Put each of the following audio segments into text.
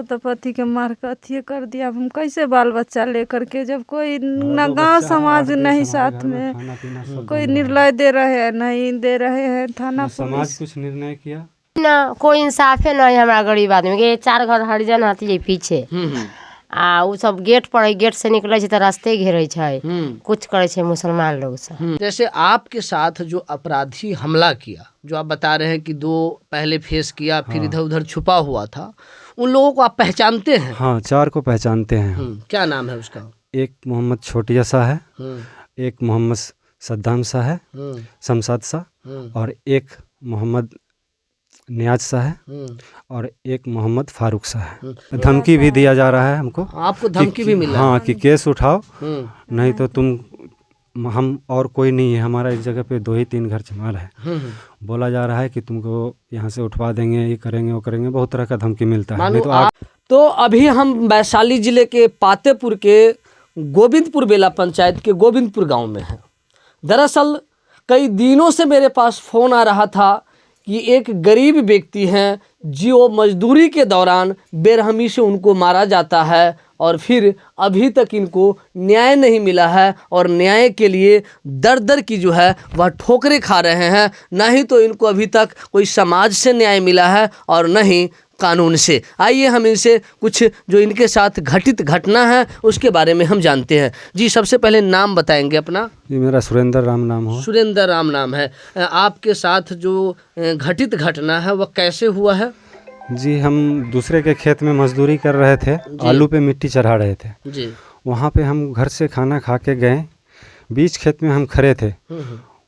तो पति के मार कर अथिये कर दिया। अब हम कैसे बाल बच्चा लेकर के, जब कोई न गांव समाज नहीं साथ में, कोई निर्णय दे रहे हैं नहीं दे रहे हैं, थाना समाज कुछ निर्णय किया ना, कोई इंसाफे नहीं हमारा गरीब आदमी के। 4 घर हरिजन हती पीछे आ उ सब गेट पर गेट से निकले तो रास्ते घेरे कुछ करे मुसलमान लोग सब। जैसे आपके साथ जो अपराधी हमला किया, जो आप बता रहे हैं कि 2 पहले फेस किया फिर इधर उधर छुपा हुआ था, उन लोगों को आप पहचानते हैं? हाँ, 4 को पहचानते हैं। क्या नाम है उसका? एक मोहम्मद छोटिया सा है, एक मोहम्मद सद्दाम सा है, शमशाद सा, और एक मोहम्मद नियाज सा है, और एक मोहम्मद फारूक सा है। धमकी भी दिया जा रहा है हमको। आपको धमकी भी मिला? हाँ, कि केस उठाओ नहीं तो हम और कोई नहीं है, हमारा इस जगह पे 2 ही 3 घर जमाल है। बोला जा रहा है कि तुमको यहाँ से उठवा देंगे, ये करेंगे वो करेंगे, बहुत तरह का धमकी मिलता है। नहीं तो अभी हम वैशाली जिले के पातेपुर के गोविंदपुर बेला पंचायत के गोविंदपुर गांव में हैं। दरअसल कई दिनों से मेरे पास फ़ोन आ रहा था कि एक गरीब व्यक्ति हैं जो मजदूरी के दौरान बेरहमी से उनको मारा जाता है और फिर अभी तक इनको न्याय नहीं मिला है, और न्याय के लिए दर दर की जो है वह ठोकरें खा रहे हैं। ना ही तो इनको अभी तक कोई समाज से न्याय मिला है और न ही कानून से। आइए हम इनसे कुछ जो इनके साथ घटित घटना है उसके बारे में हम जानते हैं। जी, सबसे पहले नाम बताएंगे अपना? जी, मेरा सुरेंद्र राम नाम हो। सुरेंद्र राम नाम है। आपके साथ जो घटित घटना है वह कैसे हुआ है? जी, हम दूसरे के खेत में मजदूरी कर रहे थे, आलू पे मिट्टी चढ़ा रहे थे जी। वहाँ पे हम घर से खाना खा के गए, बीच खेत में हम खड़े थे।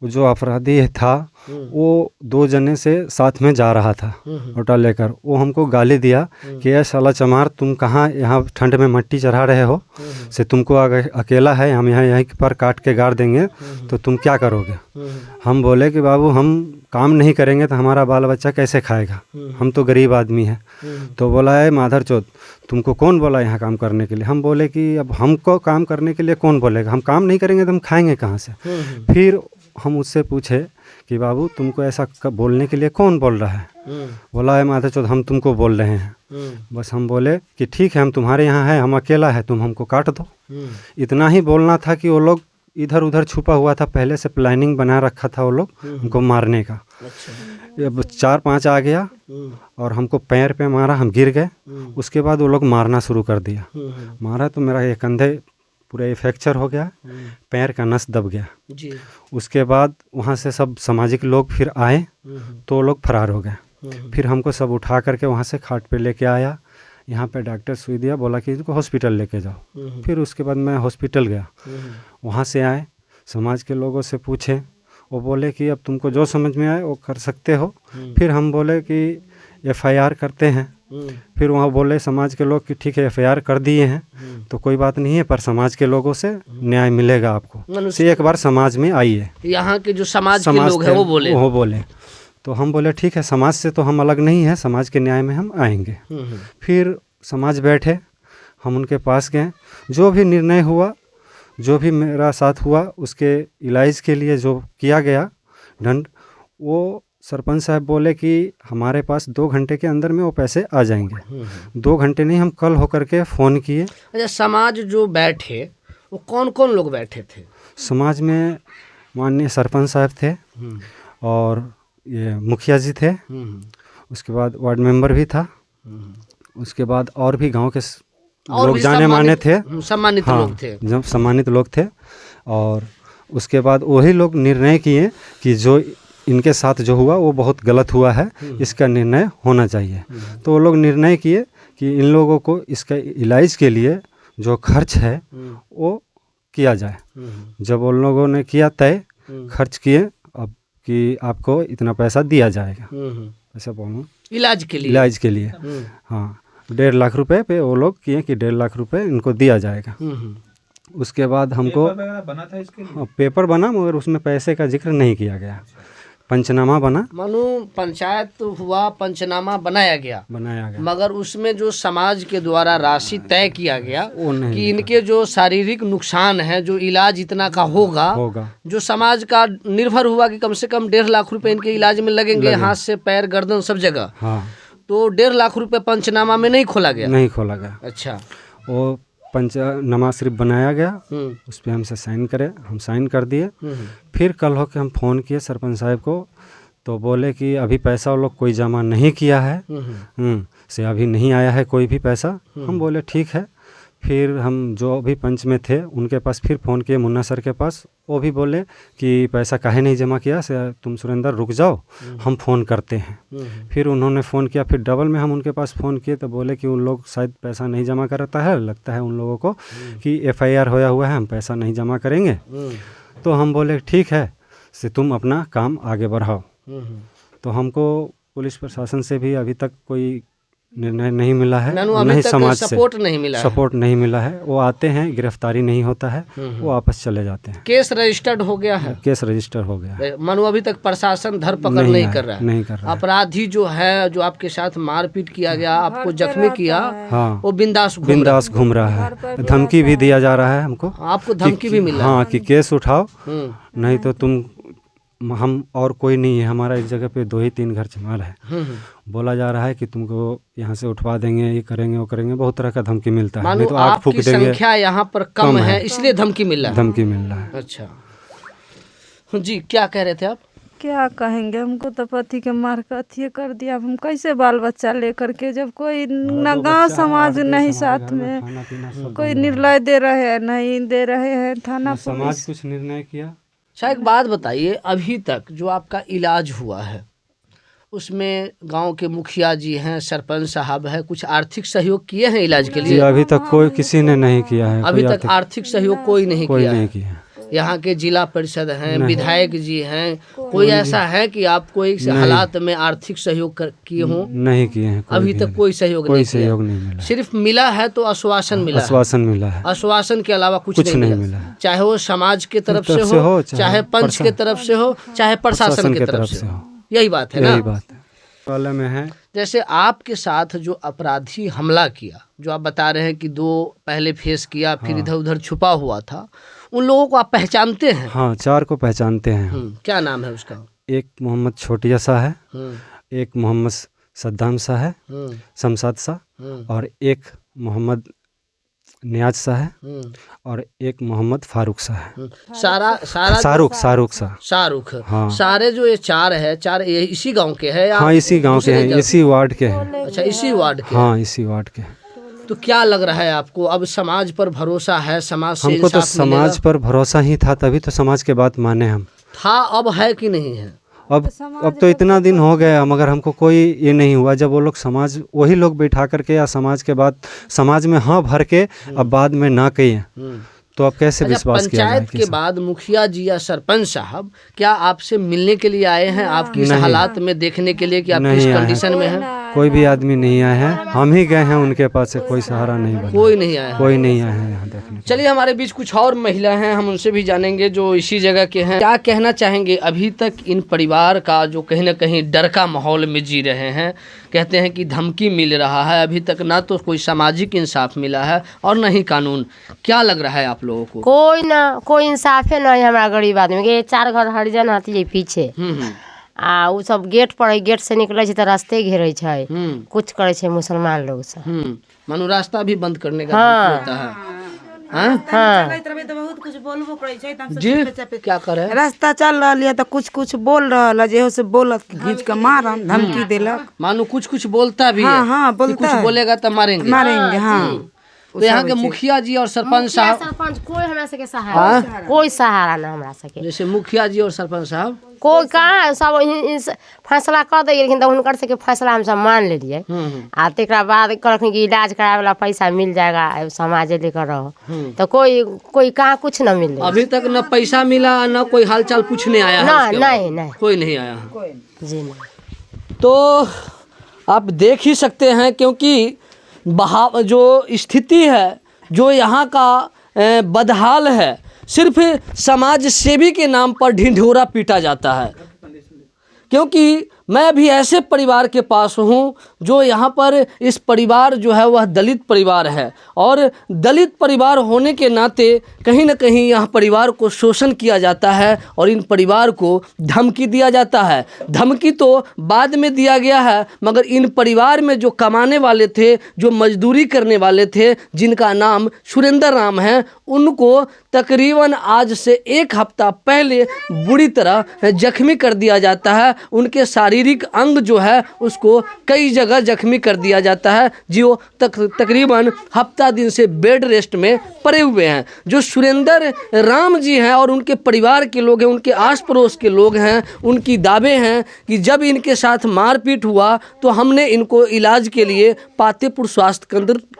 जो अपराधी था वो 2 जने से साथ में जा रहा था उठा लेकर। वो हमको गाली दिया कि ये साला चमार, तुम कहाँ यहाँ ठंड में मिट्टी चढ़ा रहे हो, से तुमको अकेला है, हम यहीं पर काट के गाड़ देंगे तो तुम क्या करोगे? हम बोले कि बाबू, हम काम नहीं करेंगे तो हमारा बाल बच्चा कैसे खाएगा, हम तो गरीब आदमी है। तो बोला है, माधर चौथ, तुमको कौन बोला यहाँ काम करने के लिए? हम बोले कि अब हमको काम करने के लिए कौन बोलेगा, हम काम नहीं करेंगे तो हम खाएंगे कहाँ से? फिर हम उससे पूछे कि बाबू, तुमको ऐसा बोलने के लिए कौन बोल रहा है? बोला है, माधर चौथ, हम तुमको बोल रहे हैं। बस हम बोले कि ठीक है, हम तुम्हारे यहाँ है, हम अकेला है, तुम हमको काट दो। इतना ही बोलना था कि वो लोग इधर उधर छुपा हुआ था, पहले से प्लानिंग बना रखा था वो लोग हमको मारने का। अब 4-5 आ गया और हमको पैर पे मारा, हम गिर गए। उसके बाद वो लोग मारना शुरू कर दिया। मारा तो मेरा ये कंधे पूरा ये फ्रैक्चर हो गया, पैर का नस दब गया जी। उसके बाद वहाँ से सब सामाजिक लोग फिर आए तो वो लोग फरार हो गए। फिर हमको सब उठा करके वहाँ से खाट पे लेके आया, यहाँ पे डॉक्टर सुई दिया, बोला कि इनको हॉस्पिटल लेके जाओ। फिर उसके बाद मैं हॉस्पिटल गया, वहाँ से आए, समाज के लोगों से पूछे, वो बोले कि अब तुमको जो समझ में आए वो कर सकते हो। फिर हम बोले कि FIR करते हैं। फिर वहाँ बोले समाज के लोग कि ठीक है, FIR कर दिए हैं तो कोई बात नहीं है, पर समाज के लोगों से न्याय मिलेगा आपको, से एक बार समाज में आइए। यहाँ के जो समाज के लोग हैं वो बोले तो हम बोले ठीक है, समाज से तो हम अलग नहीं है, समाज के न्याय में हम आएंगे। फिर समाज बैठे, हम उनके पास गए, जो भी निर्णय हुआ, जो भी मेरा साथ हुआ, उसके इलाज के लिए जो किया गया दंड, वो सरपंच साहब बोले कि हमारे पास 2 घंटे के अंदर में वो पैसे आ जाएंगे। 2 घंटे नहीं, हम कल होकर के फ़ोन किए। अच्छा, समाज जो बैठे वो कौन कौन लोग बैठे थे? समाज में माननीय सरपंच साहब थे और ये मुखिया जी थे, उसके बाद वार्ड मेंबर भी था, उसके बाद और भी गांव के लोग जाने माने थे, सम्मानित लोग थे, जब सम्मानित लोग थे। और उसके बाद वही लोग निर्णय किए कि जो इनके साथ जो हुआ वो बहुत गलत हुआ है, इसका निर्णय होना चाहिए। तो वो लोग निर्णय किए कि इन लोगों को इसका इलाज के लिए जो खर्च है वो किया जाए। जब उन लोगों ने किया तय, खर्च किए, अब कि आपको इतना पैसा दिया जाएगा, ऐसा बोलूँ, इलाज के लिए। हाँ, 1.5 लाख रुपए पे वो लोग किए कि 1.5 लाख रुपए इनको दिया जाएगा। उसके बाद हमको बना था इसके लिए? पेपर बना, मगर उसमें पैसे का जिक्र नहीं किया गया। पंचनामा बना, मानो पंचायत हुआ, पंचनामा बनाया गया, मगर उसमें जो समाज के द्वारा राशि तय किया गया कि इनके जो शारीरिक नुकसान है, जो इलाज इतना का होगा, जो समाज का निर्भर हुआ कि कम से कम 1.5 लाख रुपए इनके इलाज में लगेंगे, हाथ से पैर, गर्दन, सब जगह। हाँ। तो 1.5 लाख रुपए पंचनामा में नहीं खोला गया? नहीं खोला गया। अच्छा। वो पंचनामा सिर्फ बनाया गया, उस पर हमसे साइन करे, हम साइन कर दिए। फिर कल होके हम फ़ोन किए सरपंच साहब को, तो बोले कि अभी पैसा वो लोग कोई जमा नहीं किया है, से अभी नहीं आया है कोई भी पैसा। हम बोले ठीक है। फिर हम जो भी पंच में थे उनके पास फिर फ़ोन किए, मुन्ना सर के पास। वो भी बोले कि पैसा काहे नहीं जमा किया, से तुम सुरेंद्र रुक जाओ, हम फ़ोन करते हैं। फिर उन्होंने फ़ोन किया, फिर डबल में हम उनके पास फ़ोन किए तो बोले कि उन लोग शायद पैसा नहीं जमा करता है, लगता है उन लोगों को कि FIR होया हुआ है, हम पैसा नहीं जमा करेंगे। तो हम बोले ठीक है, से तुम अपना काम आगे बढ़ाओ। तो हमको पुलिस प्रशासन से भी अभी तक कोई निर्णय नहीं मिला है, नहीं समाज से सपोर्ट नहीं मिला है। सपोर्ट नहीं मिला है। वो आते हैं, गिरफ्तारी नहीं होता है, वो वापस चले जाते हैं। केस रजिस्टर्ड हो गया है? केस रजिस्टर हो गया है। मानो अभी तक प्रशासन धरपकड़ नहीं कर रहा है? नहीं कर रहा है। अपराधी जो है, जो आपके साथ मारपीट किया गया, आपको जख्मी किया, हाँ, वो बिंदास घूम रहा है। धमकी भी दिया जा रहा है हमको। आपको धमकी भी मिला? हाँ, कि केस उठाओ, नहीं तो तुम, हम और कोई नहीं है, हमारा इस जगह पे 2 ही 3 घर जमाल है। बोला जा रहा है कि तुमको यहाँ से उठवा देंगे, ये करेंगे, वो करेंगे, बहुत तरह का धमकी मिलता है। नहीं तो आग फूक आपकी देंगे। संख्या यहाँ पर कम है इसलिए धमकी मिल रहा है? धमकी मिल रहा है। अच्छा जी, क्या कह रहे थे आप? क्या कहेंगे, हमको तो पति के मार कर अथी कर दिया। अब हम कैसे बाल बच्चा लेकर के, जब कोई न गाँव समाज नहीं साथ में, कोई निर्णय दे रहे हैं, नहीं दे रहे हैं, थाना समाज कुछ निर्णय किया। अच्छा, एक बात बताइए, अभी तक जो आपका इलाज हुआ है उसमें गांव के मुखिया जी हैं, सरपंच साहब है, कुछ आर्थिक सहयोग किए हैं इलाज के लिए? अभी तक कोई किसी ने नहीं किया है। अभी तक आर्थिक सहयोग कोई नहीं किया किया। यहाँ के जिला परिषद हैं, विधायक जी हैं, कोई ऐसा है कि आपको इस हालात में आर्थिक सहयोग किए हों? नहीं किए हैं। अभी तक कोई सहयोग नहीं मिला। सिर्फ मिला है तो आश्वासन मिला है। आश्वासन के अलावा कुछ नहीं मिला। चाहे वो समाज के तरफ से हो, चाहे पंच के तरफ से हो, चाहे प्रशासन के तरफ से हो। यही बात है ना? यही बात है। वाले में है। जैसे आपके साथ जो अपराधी हमला किया, जो आप बता रहे हैं कि 2 पहले फेस किया, फिर इधर उधर छुपा हुआ था, उन लोगों को आप पहचानते हैं? हाँ, 4 को पहचानते हैं। क्या नाम है उसका? एक मोहम्मद छोटिया सा है, एक मोहम्मद सद्दाम सा है, शमशाद सा, और एक मोहम्मद नियाज सा है, और एक मोहम्मद फारूक सा है। शाहरुख। हाँ। सारे जो ये 4 है, 4 ये इसी गांव के हैं? हाँ, इसी गांव के हैं, इसी वार्ड के हैं। अच्छा, इसी वार्ड के? हाँ, इसी वार्ड के। तो क्या लग रहा है आपको, अब समाज पर भरोसा है? समाज से हमको तो समाज पर भरोसा ही था, तभी तो समाज के बात माने हम। था, अब है कि नहीं है? अब तो इतना दिन हो गया, मगर हमको कोई ये नहीं हुआ। जब वो लोग समाज, वही लोग बैठा करके या समाज के बाद समाज में हाँ भर के अब बाद में ना कहिए, तो अब कैसे विश्वास किया जाए? पंचायत के बाद मुखिया जी या सरपंच साहब क्या आपसे मिलने के लिए आए हैं, आपकी इस हालात में देखने के लिए कि आप किस कंडीशन में हैं? कोई भी आदमी नहीं आया है, हम ही गए हैं उनके पास से, कोई सहारा नहीं बना। कोई नहीं आया? कोई नहीं आया है यहाँ देखने। चलिए, हमारे बीच कुछ और महिला हैं, हम उनसे भी जानेंगे जो इसी जगह के हैं। क्या कहना चाहेंगे? अभी तक इन परिवार का जो कहीं ना कहीं डर का माहौल में जी रहे हैं, कहते हैं कि धमकी मिल रहा है, अभी तक ना तो कोई सामाजिक इंसाफ मिला है और न ही कानून। क्या लग रहा है आप लोगों को? कोई इंसाफे नहीं हमारा गरीब आदमी के। 4 घर हरिजन हती पीछे, आ उ सब गेट पर, गेट से निकले तो रास्ते घेरे छै, कुछ करे छै मुसलमान लोग सब। मानो रास्ता भी बंद करने का होता है। बहुत कुछ बोलबो पड़े छै जी, क्या करे? रास्ता चल रहा है तो कुछ बोल रहा है, से बोलत घींच के मारम, धमकी देलक। मानो कुछ बोलता भी है। हाँ, बोलता कुछ बोलेगा तो मारेंगे। हाँ। तो यहाँ के मुखिया जी और सरपंच साहब, कोई हमरा सके सहारा, कोई सहारा ना हमरा सके। जैसे मुखिया जी और सरपंच साहब कोई कहाँ, सब फैसला कर दिए, लेकिन हुनकर सबके फैसला हम सब मान लेलिए। आ तकरा बाद कहलखिन कि इलाज करावे वाला पैसा मिल जाएगा, समाज लेकर रहो, तो कोई कहाँ कुछ न मिल। अभी तक न पैसा मिला, न कोई हालचाल पूछने आया? नहीं, कोई नहीं आया जी नहीं। तो आप देख ही सकते हैं, क्योंकि बहाव जो स्थिति है, जो यहाँ का बदहाल है, सिर्फ समाज सेवी के नाम पर ढिंढोरा पीटा जाता है। क्योंकि मैं भी ऐसे परिवार के पास हूँ जो यहाँ पर इस परिवार जो है वह दलित परिवार है, और दलित परिवार होने के नाते कहीं न कहीं यह परिवार को शोषण किया जाता है और इन परिवार को धमकी दिया जाता है। धमकी तो बाद में दिया गया है, मगर इन परिवार में जो कमाने वाले थे, जो मजदूरी करने वाले थे, जिनका नाम सुरेंद्र राम है, उनको तकरीबन आज से 1 हफ्ता पहले बुरी तरह जख्मी कर दिया जाता है। उनके शारीरिक अंग जो है उसको कई जगह जख्मी कर दिया जाता है, जो तकरीबन हफ्ता दिन से बेड रेस्ट में पड़े हुए हैं। जो सुरेंद्र राम जी हैं और उनके परिवार के लोग हैं, उनके आस पड़ोस के लोग हैं, उनकी दावे हैं कि जब इनके साथ मारपीट हुआ तो हमने इनको इलाज के लिए पातेपुर स्वास्थ्य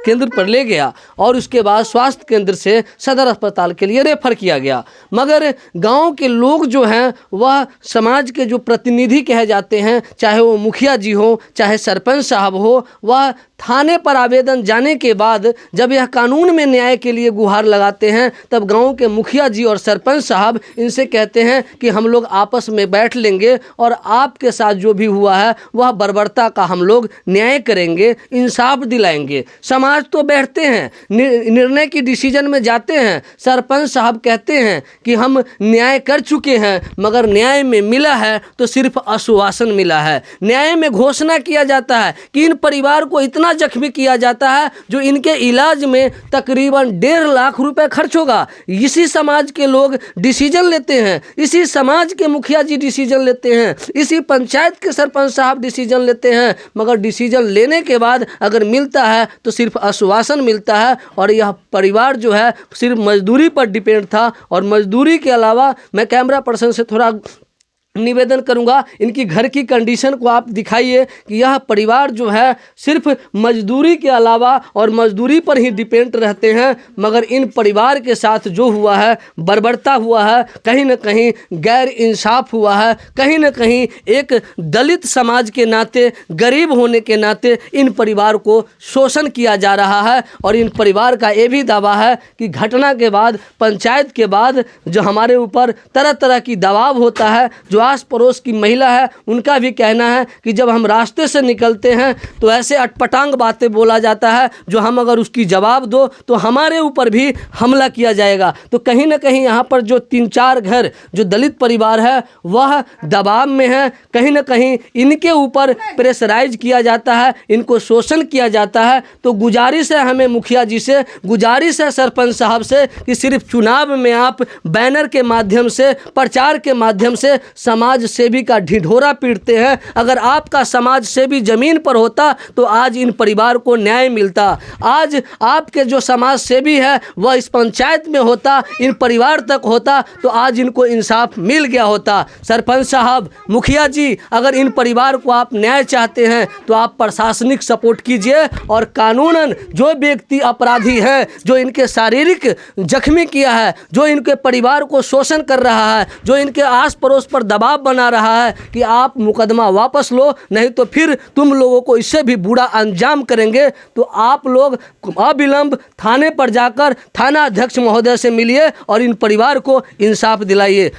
केंद्र पर ले गया और उसके बाद स्वास्थ्य केंद्र से सदर अस्पताल के लिए रेफर किया गया। मगर गांव के लोग जो हैं वह समाज के जो प्रतिनिधि कहे जाते हैं, चाहे वो मुखिया जी हो, चाहे सरपंच साहब हो, वह थाने पर आवेदन जाने के बाद जब यह कानून में न्याय के लिए गुहार लगाते हैं, तब गांव के मुखिया जी और सरपंच साहब इनसे कहते हैं कि हम लोग आपस में बैठ लेंगे और आपके साथ जो भी हुआ है वह बर्बरता का हम लोग न्याय करेंगे, इंसाफ दिलाएंगे। समाज तो बैठते हैं, निर्णय की डिसीजन में जाते हैं। सरपंच साहब कहते हैं कि हम न्याय कर चुके हैं, मगर न्याय में मिला है तो सिर्फ आश्वासन मिला है। न्याय में घोषणा किया जाता है कि इन परिवार को इतना जख्मी किया जाता है जो इनके इलाज में तकरीबन 1.5 लाख रुपए खर्च होगा। इसी समाज के लोग डिसीजन लेते हैं, इसी समाज के मुखिया जी डिसीजन लेते हैं, इसी पंचायत के सरपंच साहब डिसीजन लेते हैं, मगर डिसीजन लेने के बाद अगर मिलता है तो सिर्फ आश्वासन मिलता है। और यह परिवार जो है सिर्फ मजदूरी पर डिपेंड था, और मजदूरी के अलावा मैं कैमरा पर्सन से थोड़ा निवेदन करूंगा, इनकी घर की कंडीशन को आप दिखाइए कि यह परिवार जो है सिर्फ मजदूरी के अलावा और मजदूरी पर ही डिपेंड रहते हैं। मगर इन परिवार के साथ जो हुआ है, बर्बरता हुआ है, कहीं न कहीं गैर इंसाफ हुआ है, कहीं न कहीं एक दलित समाज के नाते, गरीब होने के नाते इन परिवार को शोषण किया जा रहा है। और इन परिवार का ये भी दावा है कि घटना के बाद, पंचायत के बाद जो हमारे ऊपर तरह तरह की दबाव होता है, जो आस पड़ोस की महिला है उनका भी कहना है कि जब हम रास्ते से निकलते हैं तो ऐसे अटपटांग बातें बोला जाता है, जो हम अगर उसकी जवाब दो तो हमारे ऊपर भी हमला किया जाएगा। तो कहीं ना कहीं यहाँ पर जो 3-4 घर जो दलित परिवार है वह दबाव में है, कहीं ना कहीं इनके ऊपर प्रेशराइज किया जाता है, इनको शोषण किया जाता है। तो गुजारिश है हमें मुखिया जी से, गुजारिश है सरपंच साहब से कि सिर्फ चुनाव में आप बैनर के माध्यम से, प्रचार के माध्यम से समाज सेवी का ढिढोरा पीटते हैं। अगर आपका समाज सेवी जमीन पर होता तो आज इन परिवार को न्याय मिलता। आज आपके जो समाज सेवी है वह इस पंचायत में होता, इन परिवार तक होता, तो आज इनको इंसाफ मिल गया होता। सरपंच साहब, मुखिया जी, अगर इन परिवार को आप न्याय चाहते हैं तो आप प्रशासनिक सपोर्ट कीजिए और कानूनन जो व्यक्ति अपराधी है, जो इनके शारीरिक जख्मी किया है, जो इनके परिवार को शोषण कर रहा है, जो इनके आस पड़ोस पर दबाव बना रहा है कि आप मुकदमा वापस लो, नहीं तो फिर तुम लोगों को इससे भी बुरा अंजाम करेंगे, तो आप लोग अविलंब थाने पर जाकर थाना अध्यक्ष महोदय से मिलिए और इन परिवार को इंसाफ दिलाइए।